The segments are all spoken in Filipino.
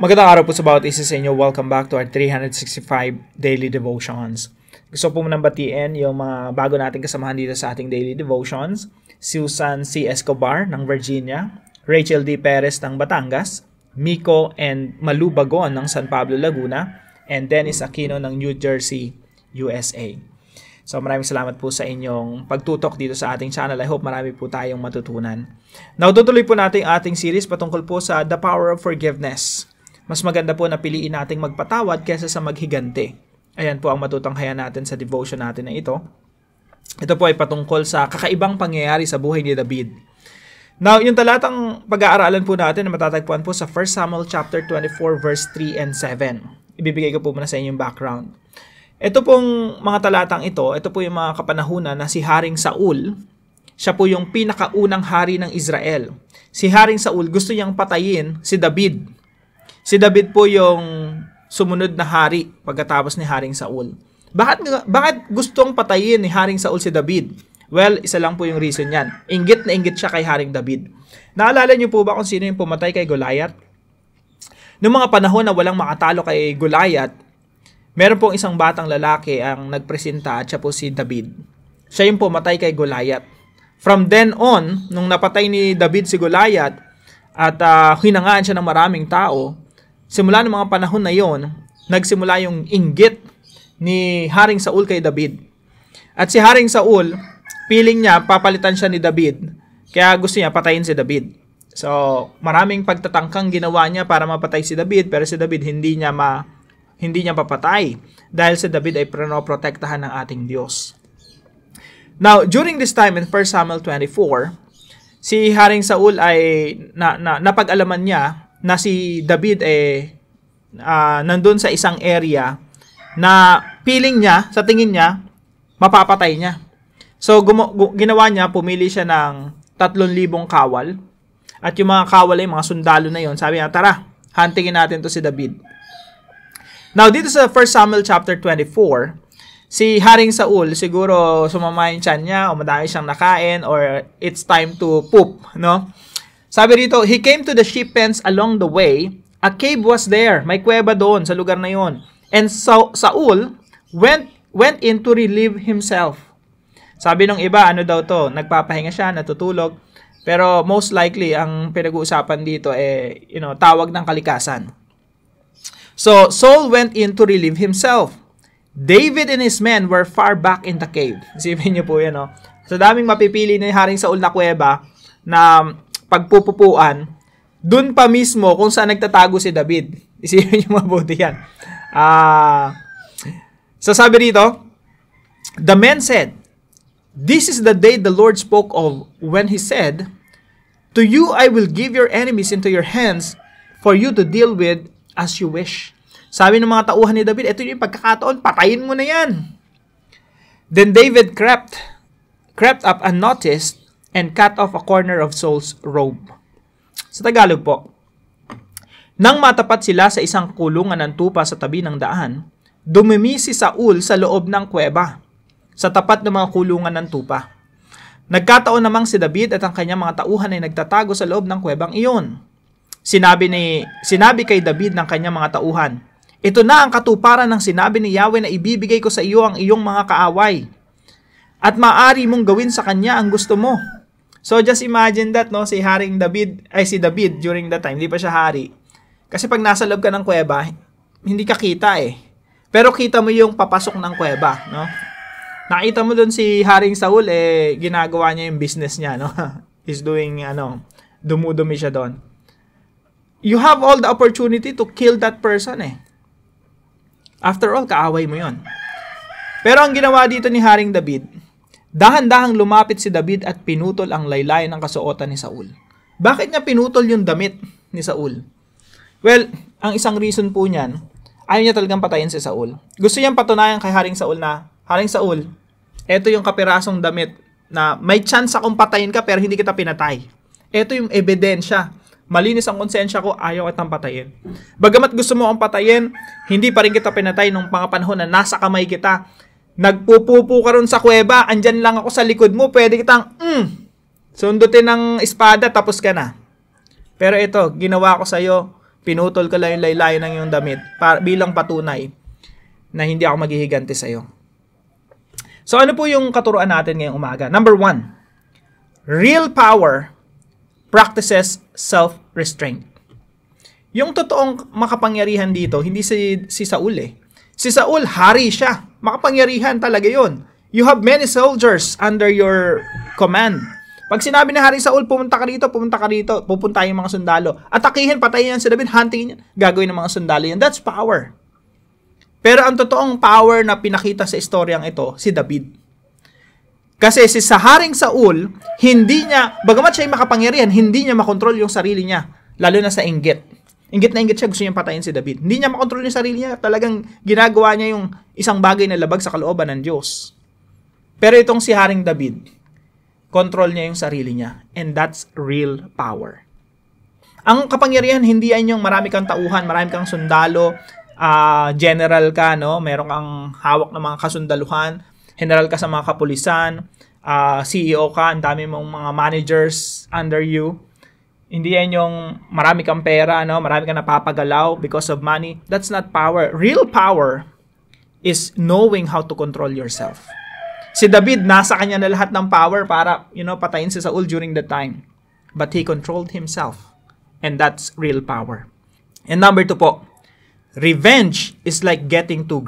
Magandang araw po sa bawat isa sa inyo. Welcome back to our 365 Daily Devotions. Gusto po munang batiin yung mga bago nating kasamahan dito sa ating Daily Devotions. Susan C. Escobar ng Virginia, Rachel D. Perez ng Batangas, Miko and Malu Bagon ng San Pablo, Laguna, and Dennis Aquino ng New Jersey, USA. So maraming salamat po sa inyong pagtutok dito sa ating channel. I hope marami po tayong matutunan. Now, tutuloy po natin ating series patungkol po sa The Power of Forgiveness. Mas maganda po na piliin nating magpatawad kaysa sa maghigante. Ayan po ang matutunghayan natin sa devotion natin na ito. Ito po ay patungkol sa kakaibang pangyayari sa buhay ni David. Now, yung talatang pag-aaralan po natin na matatagpuan po sa 1 Samuel chapter 24 verse 3 and 7. Ibibigay ko po muna sa inyong background. Ito pong mga talatang ito po yung mga kapanahunan na si Haring Saul, siya po yung pinakaunang hari ng Israel. Si Haring Saul gusto niyang patayin si David. Si David po yung sumunod na hari pagkatapos ni Haring Saul. Bakit gustong patayin ni Haring Saul si David? Well, isa lang po yung reason yan. Inggit na inggit siya kay Haring David. Naalala niyo po ba kung sino yung pumatay kay Goliath? Noong mga panahon na walang makatalo kay Goliath, meron pong isang batang lalaki ang nagpresenta at siya po si David. Siya yung pumatay kay Goliath. From then on, nung napatay ni David si Goliath at hinangaan siya ng maraming tao, simula ng mga panahon na yon, nagsimula yung inggit ni Haring Saul kay David. At si Haring Saul, piling niya papalitan siya ni David, kaya gusto niya patayin si David. So, maraming pagtatangkang ginawa niya para mapatay si David, pero si David hindi niya papatay dahil si David ay pinoprotektahan ng ating Diyos. Now, during this time in 1 Samuel 24, si Haring Saul ay napag-alaman niya na si David nandun sa isang area na feeling niya, sa tingin niya, mapapatay niya. So, ginawa niya, pumili siya ng 3,000 kawal. At yung mga kawal ay mga sundalo na yon, sabi niya, tara, huntingin natin to si David. Now, dito sa 1 Samuel chapter 24, si Haring Saul, siguro sumama yung tiyan niya, o madami siyang nakain, or it's time to poop, no? Sabi dito, he came to the sheep pens along the way. A cave was there. May kuweba doon sa lugar na yon. And Saul went in to relieve himself. Sabi nung iba, ano daw to? Nagpapahinga siya, natutulog. Pero most likely, ang pinag-uusapan dito tawag ng kalikasan. So, Saul went in to relieve himself. David and his men were far back in the cave. Isipin niyo po yan, no? Sa daming mapipili ni Haring Saul na kuweba na pagpupupuan, dun pa mismo kung saan nagtatago si David. Isipin niyo mabuti yan. So, sabi dito, the men said, "This is the day the Lord spoke of when He said, 'To you I will give your enemies into your hands for you to deal with as you wish.'" Sabi ng mga tauhan ni David, ito yung pagkakataon, patayin mo na yan. Then David crept up unnoticed and cut off a corner of Saul's robe. Sa Tagalog po, nang matapat sila sa isang kulungan ng tupa sa tabi ng daan, dumumi si Saul sa loob ng kuweba, sa tapat ng mga kulungan ng tupa. Nagkataon namang si David at ang kanyang mga tauhan ay nagtatago sa loob ng kuwebang iyon. Sinabi kay David ng kanyang mga tauhan, "Ito na ang katuparan ng sinabi ni Yahweh na ibibigay ko sa iyo ang iyong mga kaaway. At maaari mong gawin sa kanya ang gusto mo." So just imagine that, no? Si David during that time, hindi pa siya hari. Kasi pag nasa loob ka ng kuweba, hindi ka kita eh. Pero kita mo yung papasok ng kuweba, no? Nakita mo doon si Haring Saul, ginagawa niya yung business niya, no? He's doing, dumudumi siya doon. You have all the opportunity to kill that person eh. After all, kaaway mo yon. Pero ang ginawa dito ni Haring David, dahan-dahang lumapit si David at pinutol ang laylayan ng kasuotan ni Saul. Bakit niya pinutol yung damit ni Saul? Well, ang isang reason po niyan, ayaw niya talagang patayin si Saul. Gusto niyang patunayan kay Haring Saul na, Haring Saul, eto yung kapirasong damit na may chance akong patayin ka pero hindi kita pinatay. Eto yung ebidensya. Malinis ang konsensya ko, ayaw kitang patayin. Bagamat gusto mo akong patayin, hindi pa rin kita pinatay nung mga panahon na nasa kamay kita. Nagpupupo ka ron sa kuweba, andyan lang ako sa likod mo, pwede kitang, sundutin ng espada, tapos ka na. Pero ito, ginawa ko sa'yo Pinutol ko lang yung laylayan ng iyong damit bilang patunay na hindi ako maghihiganti sa iyo. So ano po yung katuruan natin ngayong umaga? Number 1, real power practices self-restraint. Yung totoong makapangyarihan dito, hindi si Saul eh. Si Saul, hari siya. Makapangyarihan talaga yun. You have many soldiers under your command. Pag sinabi ni Hari Saul, pumunta ka rito, pupunta yung mga sundalo. Atakihin, patayin yan si David, huntingin yan. Gagawin ng mga sundalo yan. That's power. Pero ang totoong power na pinakita sa istoryang ito, si David. Kasi si Haring Saul, hindi niya, bagamat siya ay makapangyarihan, hindi niya makontrol yung sarili niya. Lalo na sa inggit. Inggit na inggit siya, gusto niya patayin si David. Hindi niya makontrol yung sarili niya. Talagang ginagawa niya yung isang bagay na labag sa kalooban ng Diyos. Pero itong si Haring David, control niya yung sarili niya. And that's real power. Ang kapangyarihan, hindi yan yung marami kang tauhan, marami kang sundalo, general ka, no? Meron kang hawak ng mga kasundaluhan, general ka sa mga kapulisan, CEO ka, ang dami mong mga managers under you. Hindi yan yung marami kang pera, no? Marami kang napapagalaw because of money. That's not power. Real power is knowing how to control yourself. Si David, nasa kanya na lahat ng power para, patayin si Saul during that time. But he controlled himself. And that's real power. And number 2 po, revenge is like digging two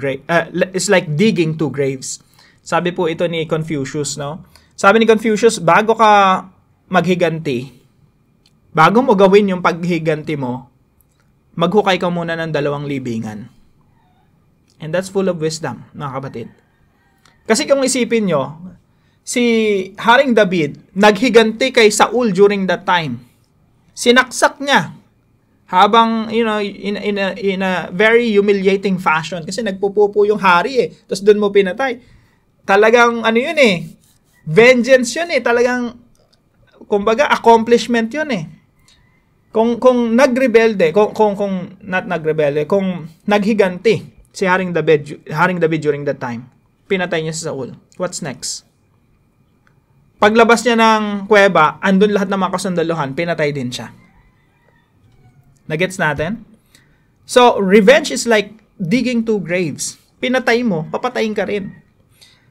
graves. Sabi po ito ni Confucius, no? Sabi ni Confucius, bago ka maghiganti, bago mo gawin yung paghiganti mo, maghukay ka muna ng 2 libingan. And that's full of wisdom, mga kapatid. Kasi kung isipin nyo, si Haring David, naghiganti kay Saul during that time. Sinaksak niya habang, in a very humiliating fashion. Kasi nagpupupo yung hari eh. Tapos doon mo pinatay. Talagang, vengeance yun eh. Talagang, kumbaga, accomplishment yun eh. Kung nagrebelde, kung naghiganti si Haring David during that time, pinatay niya si Saul. What's next? Paglabas niya ng kuweba, andun lahat ng mga kasundaluhan, pinatay din siya. Nagets natin? So, revenge is like digging 2 graves. Pinatay mo, papatayin ka rin.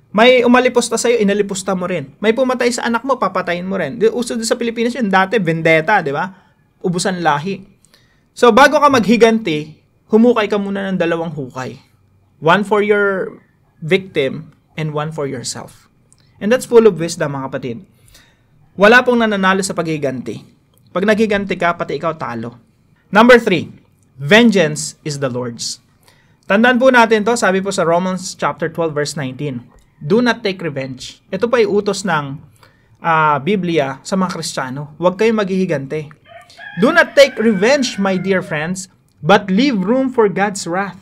May umalipusta sa'yo, inalipusta mo rin. May pumatay sa anak mo, papatayin mo rin. Uso sa Pilipinas yun, dati, vendetta, di ba? Ubusan lahi. So, bago ka maghiganti, humukay ka muna ng 2 hukay. 1 for your victim and 1 for yourself. And that's full of wisdom, mga kapatid. Wala pong nananalo sa paghiganti. Pag naghiganti ka, pati ikaw talo. Number 3, vengeance is the Lord's. Tandaan po natin to, sabi po sa Romans chapter 12 verse 19. Do not take revenge. Ito pa ay utos ng Biblia sa mga Kristiyano. Huwag kayong maghihigante. Do not take revenge, my dear friends, but leave room for God's wrath.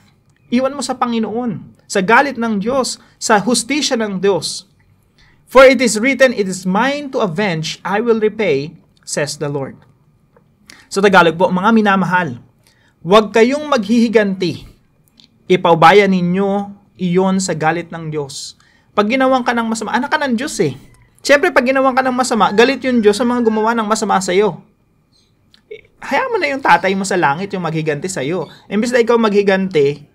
Iwan mo sa Panginoon, sa galit ng Diyos, sa hustisya ng Diyos. For it is written, it is mine to avenge, I will repay, says the Lord. Sa Tagalog po, mga minamahal, huwag kayong maghihiganti. Ipaubayan ninyo iyon sa galit ng Diyos. Pag ginawan ka ng masama, anak ka ng Diyos eh. Siyempre, pag ginawan ka ng masama, galit yung Diyos sa mga gumawa ng masama sa iyo. Hayaan mo na yung tatay mo sa langit yung maghiganti sa iyo. Imbes na ikaw maghiganti,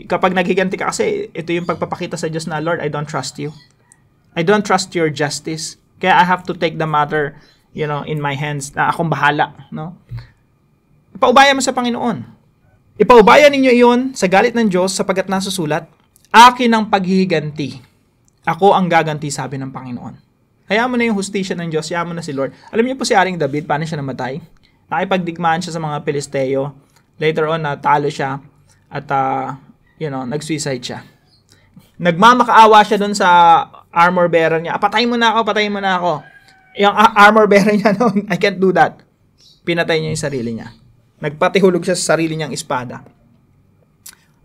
kapag naghiganti ka kasi, ito yung pagpapakita sa Diyos na, Lord, I don't trust you. I don't trust your justice. Kaya I have to take the matter, in my hands, na akong bahala, no? Ipaubayan mo sa Panginoon. Ipaubayan ninyo iyon sa galit ng Diyos sapagkat nasusulat, akin ang paghihiganti. Ako ang gaganti, sabi ng Panginoon. Hayaan mo na yung hustisya ng Diyos, hayaan mo na si Lord. Alam niyo po si Haring David, paano siya namatay? Nakipagdigmaan siya sa mga Pilisteo. Later on, natalo siya at, nag-suicide siya. Nagmamakaawa siya doon sa armor bearer niya. Patayin mo na ako. Yung armor bearer niya noon, I can't do that. Pinatay niya yung sarili niya. Nagpatihulog siya sa sarili niyang espada.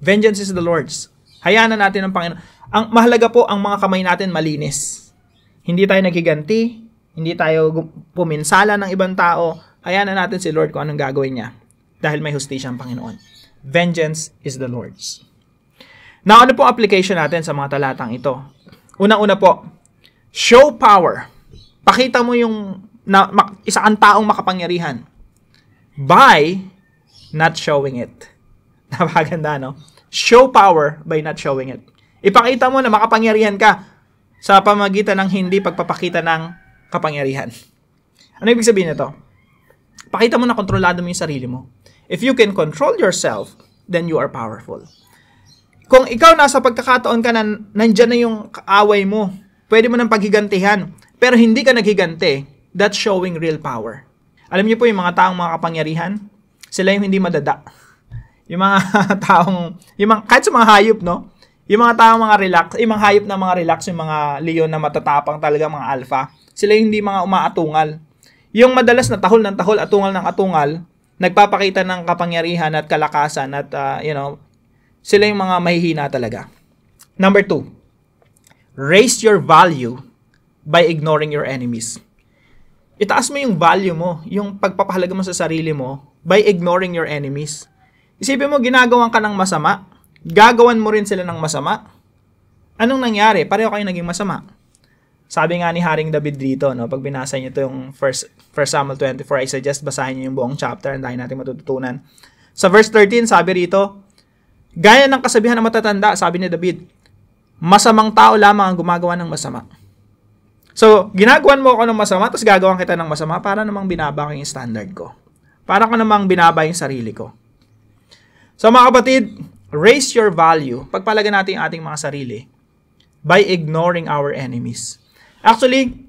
Vengeance is the Lord's. Hayaan na natin ang Panginoon. Ang mahalaga po, ang mga kamay natin malinis. Hindi tayo naghiganti, hindi tayo puminsala ng ibang tao. Hayaan na natin si Lord kung anong gagawin niya. Dahil may hustisya ang Panginoon. Vengeance is the Lord's. Now, ano po application natin sa mga talatang ito? Unang-una po, show power. Pakita mo yung isa kang taong makapangyarihan by not showing it. Napakaganda, no? Show power by not showing it. Ipakita mo na makapangyarihan ka sa pamagitan ng hindi pagpapakita ng kapangyarihan. Ano ibig sabihin nito? Pakita mo na kontrolado mo yung sarili mo. If you can control yourself, then you are powerful. Kung ikaw nasa pagkakataon ka na nandyan na yung kaaway mo, pwede mo nang paghigantihan, pero hindi ka naghiganti, that's showing real power. Alam niyo po yung mga taong mga kapangyarihan, sila yung hindi madada. Yung mga taong, kahit sa mga hayop, no? Yung mga taong mga relax, yung mga hayop na mga relax, yung mga leon na matatapang talaga, mga alpha, sila yung hindi mga umaatungal. Yung madalas na tahol ng tahol, atungal ng atungal, nagpapakita ng kapangyarihan at kalakasan at, sila yung mga mahihina talaga. Number 2, raise your value by ignoring your enemies. Itaas mo yung value mo, yung pagpapahalaga mo sa sarili mo by ignoring your enemies. Isipin mo, ginagawan ka ng masama, gagawan mo rin sila ng masama. Anong nangyari? Pareho kayo naging masama. Sabi nga ni Haring David dito, no, pag binasa niyo ito yung 1 Samuel 24, I suggest basahin niyo yung buong chapter, ang dahil natin matututunan. Sa verse 13, sabi rito, gaya ng kasabihan ng matatanda, sabi ni David, masamang tao lamang ang gumagawa ng masama. So, ginagawan mo ako ng masama, tapos gagawan kita ng masama, para namang binaba ko yung standard ko. Para ko namang binaba yung sarili ko. So mga kapatid, raise your value, pagpalaga natin yung ating mga sarili, by ignoring our enemies. Actually,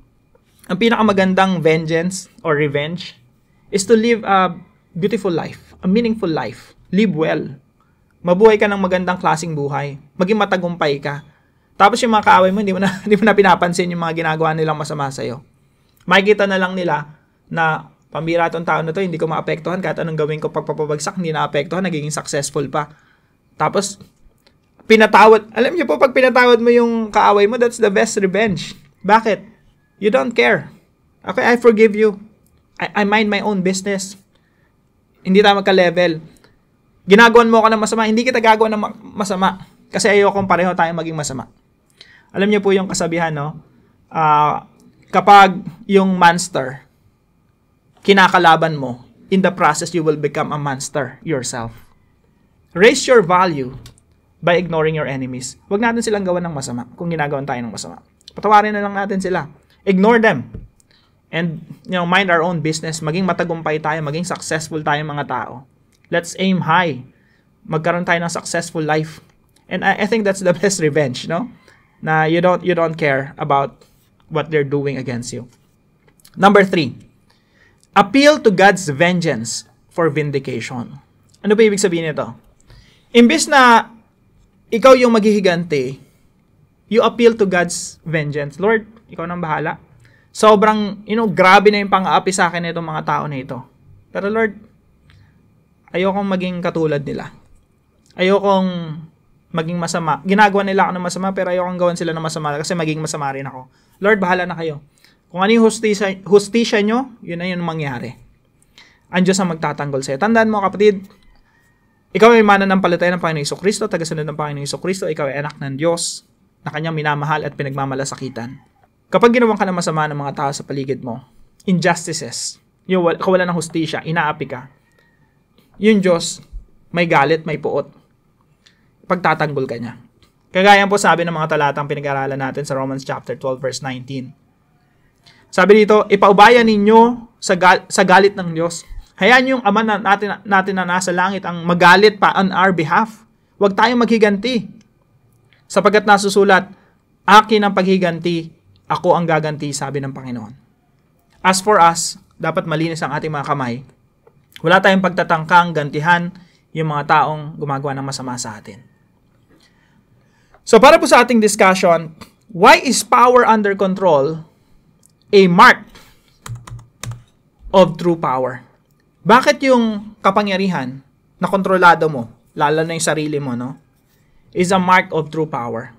ang pinakamagandang vengeance or revenge is to live a beautiful life, a meaningful life. Live well. Mabuhay ka ng magandang klaseng buhay. Maging matagumpay ka. Tapos yung mga kaaway mo, hindi mo na pinapansin yung mga ginagawa nilang masama sa'yo. Makikita na lang nila na pambira tong tao na to, hindi ko maapektuhan kahit anong gawin ko pagpapabagsak, hindi naapektuhan, nagiging successful pa. Tapos, pinatawad. Alam niyo po, pag pinatawad mo yung kaaway mo, that's the best revenge. Bakit? You don't care. Okay, I forgive you. I mind my own business. Hindi tayo magka-level. Ginagawan mo ako ng masama, hindi kita gagawa ng masama. Kasi ayokong pareho tayo maging masama. Alam niyo po yung kasabihan, no? Kapag yung monster, kinakalaban mo, in the process, you will become a monster yourself. Raise your value by ignoring your enemies. Huwag natin silang gawan ng masama kung ginagawan tayo ng masama. Patawarin na lang natin sila. Ignore them. And, mind our own business. Maging matagumpay tayo, maging successful tayo mga tao. Let's aim high. Magkaroon tayo ng successful life. And I think that's the best revenge, no? Na you don't care about what they're doing against you. Number 3. Appeal to God's vengeance for vindication. Ano ba ibig sabihin nito? Imbes na ikaw yung maghihiganti, you appeal to God's vengeance. Lord, ikaw nang bahala. Sobrang, grabe na yung pang-aapi sa akin na itong mga tao na ito. Pero Lord, ayokong maging katulad nila. Ayokong maging masama. Ginagawa nila ako ng masama, pero ayokong gawan sila ng masama kasi maging masama rin ako. Lord, bahala na kayo. Kung ano yung hustisya nyo, yun na yun mangyari. Ang Diyos ang magtatanggol sa'yo. Tandaan mo, kapatid, ikaw ay mananampalataya ng Panginoong Jesucristo, tagasunod ng Panginoong Jesucristo, ikaw ay anak ng Diyos na kanyang minamahal at pinagmamalasakitan. Kapag ginawan ka ng masama ng mga tao sa paligid mo, injustices, yung kawalan ng hustisya, inaapi ka, yung Diyos, may galit, may puot. Pagtatanggol ka niya. Kagaya po sabi ng mga talatang pinag-aralan natin sa Romans chapter 12 verse 19. Sabi dito, ipaubaya ninyo sa galit ng Diyos. Hayaan yung Ama natin na nasa langit ang magalit pa on our behalf. Huwag tayong maghiganti. Sapagkat nasusulat, akin ang paghiganti, ako ang gaganti, sabi ng Panginoon. As for us, dapat malinis ang ating mga kamay. Wala tayong pagtatangkang gantihan yung mga taong gumagawa ng masama sa atin. So para po sa ating discussion, why is power under control a mark of true power? Bakit yung kapangyarihan na kontrolado mo, lalo na yung sarili mo, no, is a mark of true power?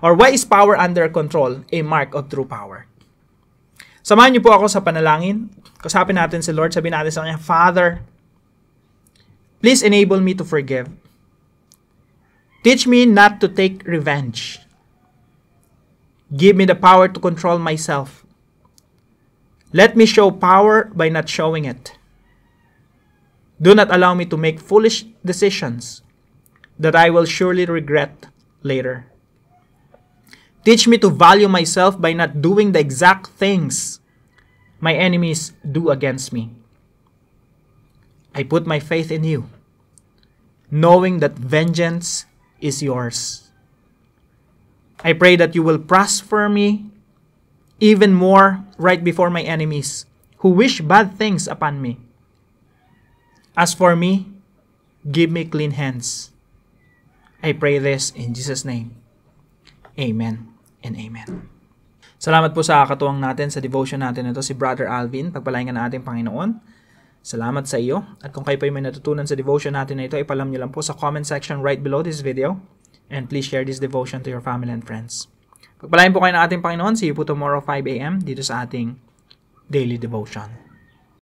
Or why is power under control a mark of true power? Samahan niyo po ako sa panalangin. Kasapin natin si Lord, sabihin natin sa Kanya, Father, please enable me to forgive. Teach me not to take revenge. Give me the power to control myself. Let me show power by not showing it. Do not allow me to make foolish decisions that I will surely regret later. Teach me to value myself by not doing the exact things my enemies do against me. I put my faith in you, knowing that vengeance is yours. I pray that you will prosper me even more right before my enemies who wish bad things upon me. As for me, give me clean hands. I pray this in Jesus' name. Amen and amen. Salamat po sa katuwang natin sa devotion natin ito, si Brother Alvin. Pagpalain ka na ating Panginoon. Salamat sa iyo. At kung kayo pa may natutunan sa devotion natin na ito, ipalam nyo lang po sa comment section right below this video. And please share this devotion to your family and friends. Pagpalain po kayo ng ating Panginoon. See you po tomorrow 5 a.m. dito sa ating daily devotion.